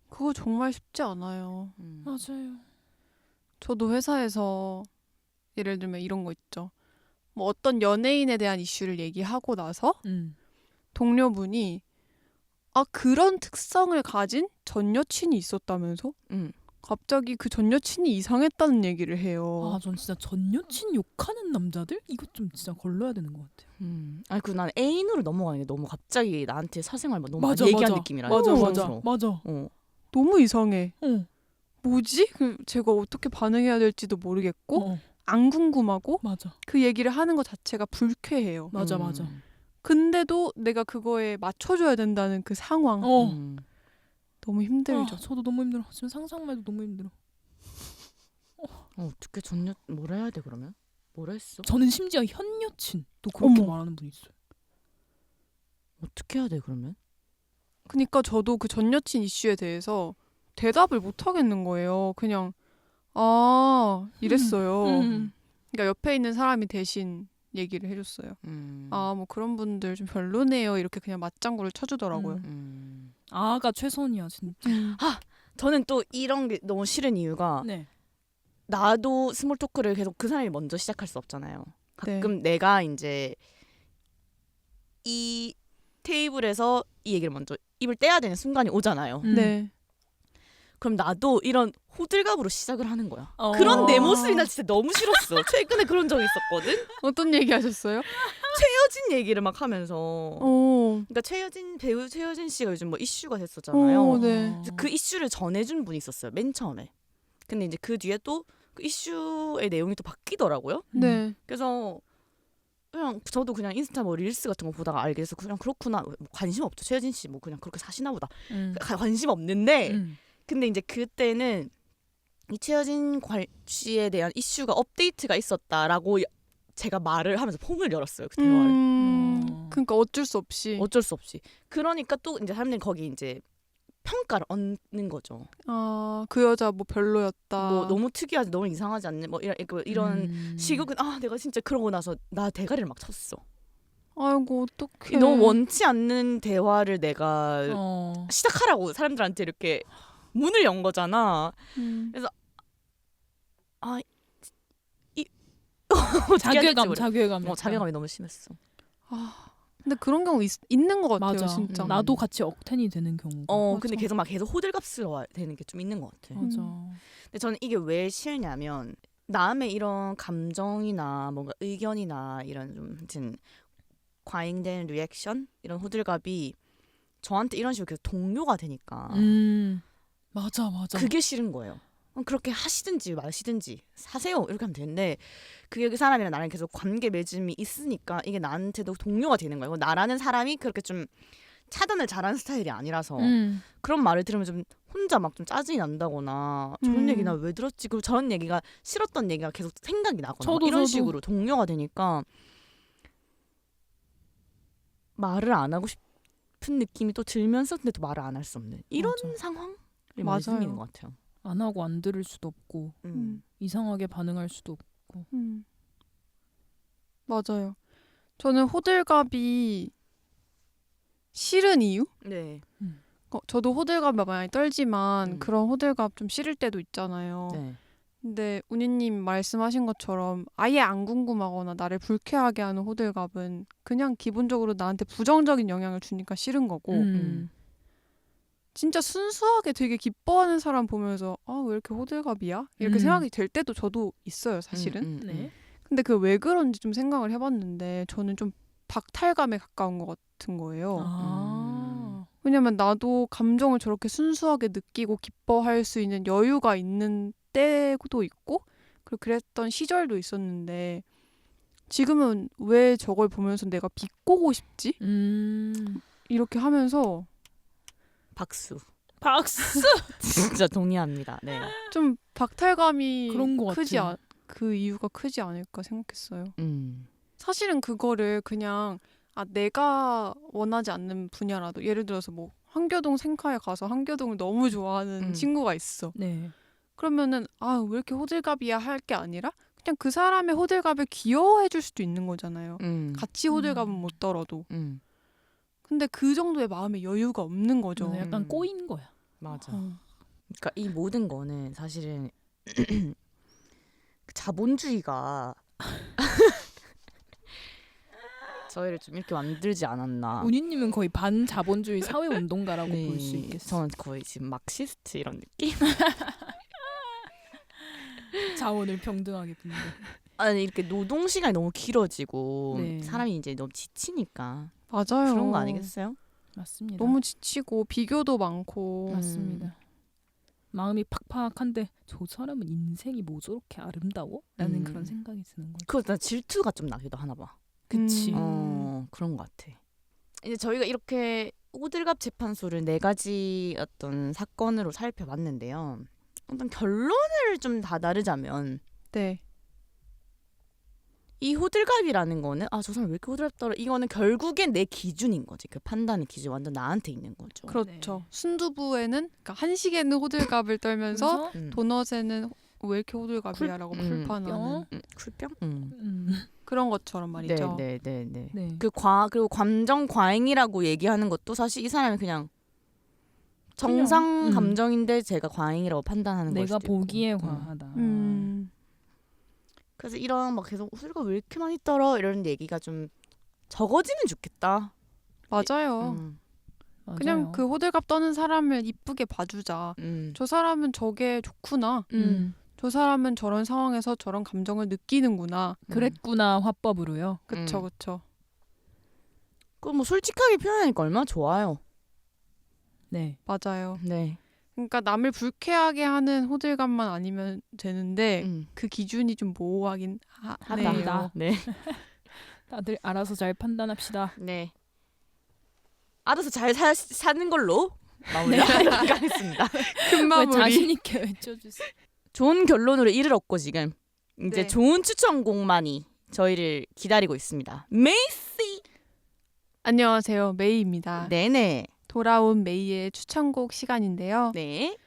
그거 정말 쉽지 않아요. 맞아요. 저도 회사에서 예를 들면 이런 거 있죠. 뭐 어떤 연예인에 대한 이슈를 얘기하고 나서 동료분이 그런 특성을 가진 전 여친이 있었다면서 갑자기 그 전 여친이 이상했다는 얘기를 해요. 전 진짜 전 여친 욕하는 남자들 이거 좀 진짜 걸러야 되는 것 같아요. 아니 그 난 애인으로 넘어가는 게 너무 갑자기 나한테 사생활 너무 맞아, 많이 얘기한 맞아. 느낌이라. 맞아. 너무 이상해. 뭐지? 제가 어떻게 반응해야 될지도 모르겠고 안 궁금하고 맞아. 그 얘기를 하는 것 자체가 불쾌해요. 맞아. 근데도 내가 그거에 맞춰줘야 된다는 그 상황 너무 힘들죠. 저도 너무 힘들어. 지금 상상만 해도 너무 힘들어. 어떻게 뭐라 해야 돼 그러면? 뭐라 했어? 저는 심지어 현 여친도 그렇게 말하는 분이 있어요. 어떻게 해야 돼 그러면? 그러니까 저도 그 전 여친 이슈에 대해서 대답을 못 하겠는 거예요. 그냥 이랬어요. 그러니까 옆에 있는 사람이 대신 얘기를 해줬어요. 뭐 그런 분들 좀 별로네요. 이렇게 그냥 맞장구를 쳐주더라고요. 아가 최선이야 진짜. 저는 또 이런 게 너무 싫은 이유가 네. 나도 스몰 토크를 계속 그 사람이 먼저 시작할 수 없잖아요. 가끔 네. 내가 이제 이 테이블에서 이 얘기를 먼저 입을 떼야 되는 순간이 오잖아요. 네. 그럼 나도 이런 호들갑으로 시작을 하는 거야. 어. 그런 내 모습이 나 진짜 너무 싫었어. 최근에 그런 적이 있었거든. 어떤 얘기 하셨어요? 최여진 얘기를 막 하면서. 오. 그러니까 배우 최여진 씨가 요즘 뭐 이슈가 됐었잖아요. 오, 네. 그래서 그 이슈를 전해준 분이 있었어요. 맨 처음에. 근데 이제 그 뒤에 또 그 이슈의 내용이 또 바뀌더라고요. 네. 그래서 그냥 저도 그냥 인스타 뭐 릴스 같은 거 보다가 알게 돼서 그냥 그렇구나. 뭐 관심 없죠. 최여진 씨 뭐 그냥 그렇게 사시나 보다. 관심 없는데 근데 이제 그때는 이 최여진 씨에 대한 이슈가 업데이트가 있었다라고 제가 말을 하면서 폼을 열었어요. 그 대화를. 그러니까 어쩔 수 없이. 어쩔 수 없이. 그러니까 또 이제 사람들이 거기 이제 평가를 얻는 거죠. 아, 그 여자 뭐 별로였다. 뭐 너무 특이하지, 너무 이상하지 않네. 뭐 이런 식으로 내가 진짜 그러고 나서 나 대가리를 막 쳤어. 아이고 어떡해. 너무 원치 않는 대화를 내가 시작하라고 사람들한테 이렇게 문을 연 거잖아. 그래서 자괴감이 너무 심했어. 근데 그런 경우 있는 것 같아요. 맞아. 진짜. 나도 같이 억텐이 되는 경우가. 근데 계속 호들갑스러워 되는 게 좀 있는 것 같아. 맞아. 근데 저는 이게 왜 싫냐면 남의 이런 감정이나 뭔가 의견이나 이런 좀 아무튼 과잉된 리액션 이런 호들갑이 저한테 이런 식으로 계속 동요가 되니까 맞아. 그게 싫은 거예요. 그렇게 하시든지 마시든지 사세요 이렇게 하면 되는데 그게 그 사람이랑 나랑 계속 관계 맺음이 있으니까 이게 나한테도 동요가 되는 거예요. 나라는 사람이 그렇게 좀 차단을 잘하는 스타일이 아니라서 그런 말을 들으면 좀 혼자 막 좀 짜증이 난다거나 저런 얘기 나 왜 들었지? 그리고 저런 얘기가 싫었던 얘기가 계속 생각이 나거나 이런 식으로 동요가 되니까 말을 안 하고 싶은 느낌이 또 들면서 근데 또 말을 안 할 수 없는 이런 상황이 많이 생기는 것 같아요. 안 하고 안 들을 수도 없고 이상하게 반응할 수도 없고. 맞아요. 저는 호들갑이 싫은 이유? 네. 저도 호들갑 많이 떨지만 그런 호들갑 좀 싫을 때도 있잖아요. 네. 근데 운이님 말씀하신 것처럼 아예 안 궁금하거나 나를 불쾌하게 하는 호들갑은 그냥 기본적으로 나한테 부정적인 영향을 주니까 싫은 거고 진짜 순수하게 되게 기뻐하는 사람 보면서 왜 이렇게 호들갑이야? 이렇게 생각이 될 때도 저도 있어요, 사실은. 네. 근데 그 왜 그런지 좀 생각을 해봤는데 저는 좀 박탈감에 가까운 것 같은 거예요. 왜냐면 나도 감정을 저렇게 순수하게 느끼고 기뻐할 수 있는 여유가 있는 때도 있고 그리고 그랬던 시절도 있었는데 지금은 왜 저걸 보면서 내가 비꼬고 싶지? 이렇게 하면서 박수. 박수. 진짜 동의합니다. 네. 좀 박탈감이 그런 것 크지 같아. 그 이유가 크지 않을까 생각했어요. 사실은 그거를 그냥 내가 원하지 않는 분야라도 예를 들어서 뭐 한교동 생카에 가서 한교동을 너무 좋아하는 친구가 있어. 네. 그러면은 왜 이렇게 호들갑이야 할 게 아니라 그냥 그 사람의 호들갑을 귀여워해 줄 수도 있는 거잖아요. 같이 호들갑은 못 떨어도. 근데 그 정도의 마음의 여유가 없는 거죠. 약간 꼬인 거야. 맞아. 그러니까 이 모든 거는 사실은 자본주의가 저희를 좀 이렇게 만들지 않았나. 운이님은 거의 반자본주의 사회운동가라고 네, 볼 수 있겠어요. 저는 거의 지금 막시스트 이런 느낌. 자원을 평등하게 분배. 아니 이렇게 노동 시간이 너무 길어지고 네. 사람이 이제 너무 지치니까 맞아요. 그런 거 아니겠어요? 맞습니다. 너무 지치고 비교도 많고. 맞습니다. 마음이 팍팍한데 저 사람은 인생이 뭐 저렇게 아름다워? 라는 그런 생각이 드는 거죠. 그거 나 질투가 좀 나기도 하나 봐. 그치. 그런 것 같아. 이제 저희가 이렇게 호들갑 재판소를 4가지 어떤 사건으로 살펴봤는데요. 어떤 결론을 좀 다 나르자면 네. 이 호들갑이라는 거는 저 사람 왜 이렇게 호들갑더라 이거는 결국엔 내 기준인 거지. 그 판단의 기준 완전 나한테 있는 거죠. 그렇죠. 네. 순두부에는 그러니까 한식에는 호들갑을 떨면서 도넛에는 왜 이렇게 호들갑이야라고 불판하는 쿨병? 그런 것처럼 말이죠. 네. 네. 그리고 감정 과잉이라고 얘기하는 것도 사실 이 사람이 그냥 정상 감정인데 제가 과잉이라고 판단하는 걸 내가 수도 있고. 보기에 과하다. 그래서 이런 막 계속 호들갑 왜 이렇게 많이 떨어 이런 얘기가 좀 적어지면 좋겠다. 맞아요. 그냥 맞아요. 그 호들갑 떠는 사람을 이쁘게 봐주자. 저 사람은 저게 좋구나. 저 사람은 저런 상황에서 저런 감정을 느끼는구나. 그랬구나 화법으로요. 그쵸, 그쵸. 그럼 뭐 솔직하게 표현하니까 얼마나 좋아요. 네. 맞아요. 네. 그러니까 남을 불쾌하게 하는 호들갑만 아니면 되는데 그 기준이 좀 모호하긴 하네요. 하다. 네. 다들 알아서 잘 판단합시다. 네. 알아서 잘 사는 걸로 마무리하도록 하겠습니다. 큰 왜 마무리. 자신 있게 외쳐주세요. 좋은 결론으로 이르렀고 지금 이제 네. 좋은 추천곡만이 저희를 기다리고 있습니다. 메이씨. 안녕하세요. 메이입니다. 네네. 돌아온 메이의 추천곡 시간인데요. 네.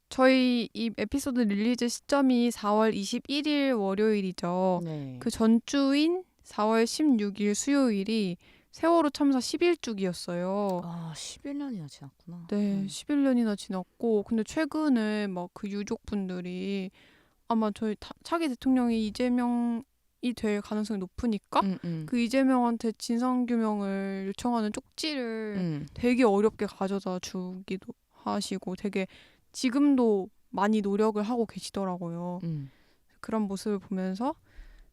저희 이 에피소드 릴리즈 시점이 4월 21일 월요일이죠. 네. 그 전주인 4월 16일 수요일이 세월호 참사 10일주기였어요. 아 11년이나 지났구나. 네, 11년이나 지났고 근데 최근에 막 그 유족분들이 아마 저희 차기 대통령이 이재명이 될 가능성이 높으니까 그 이재명한테 진상규명을 요청하는 쪽지를 되게 어렵게 가져다 주기도 하시고 되게 지금도 많이 노력을 하고 계시더라고요. 그런 모습을 보면서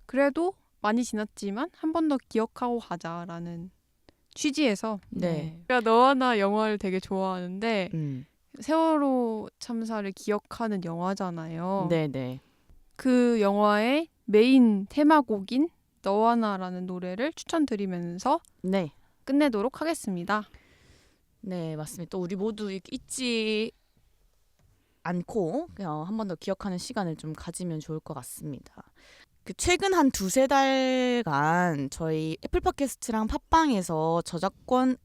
그래도 많이 지났지만 한 번 더 기억하고 가자라는 취지에서 네. 제가 너와 나 영화를 되게 좋아하는데 세월호 참사를 기억하는 영화잖아요. 네네. 그 영화의 메인 테마곡인 너와 나라는 노래를 추천드리면서 네. 끝내도록 하겠습니다. 네 맞습니다. 또 우리 모두 잊지 않고 한 번 더 기억하는 시간을 좀 가지면 좋을 것 같습니다. 그 최근 한 2-3달간 저희 애플 팟캐스트랑 팟빵에서 저작권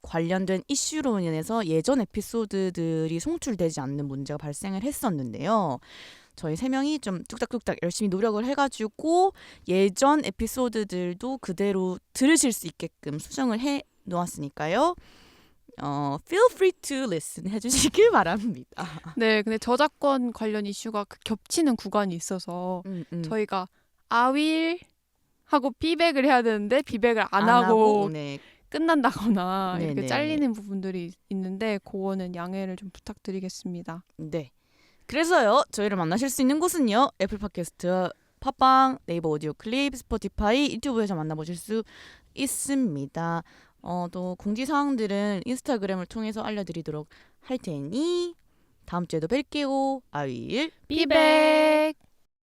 관련된 이슈로 인해서 예전 에피소드들이 송출되지 않는 문제가 발생을 했었는데요. 저희 3명이 좀 뚝딱뚝딱 열심히 노력을 해가지고 예전 에피소드들도 그대로 들으실 수 있게끔 수정을 해 놓았으니까요. feel free to listen 해주시길 바랍니다. 네, 근데 저작권 관련 이슈가 겹치는 구간이 있어서 저희가 아윌 하고 피백을 해야 되는데 피백을 안 하고 네. 끝난다거나 네네. 이렇게 잘리는 부분들이 있는데 그거는 양해를 좀 부탁드리겠습니다. 네. 그래서요. 저희를 만나실 수 있는 곳은요. 애플 팟캐스트, 팟빵, 네이버 오디오 클립, 스포티파이, 유튜브에서 만나보실 수 있습니다. 또 공지사항들은 인스타그램을 통해서 알려드리도록 할 테니 다음 주에도 뵐게요. 아윌 피백!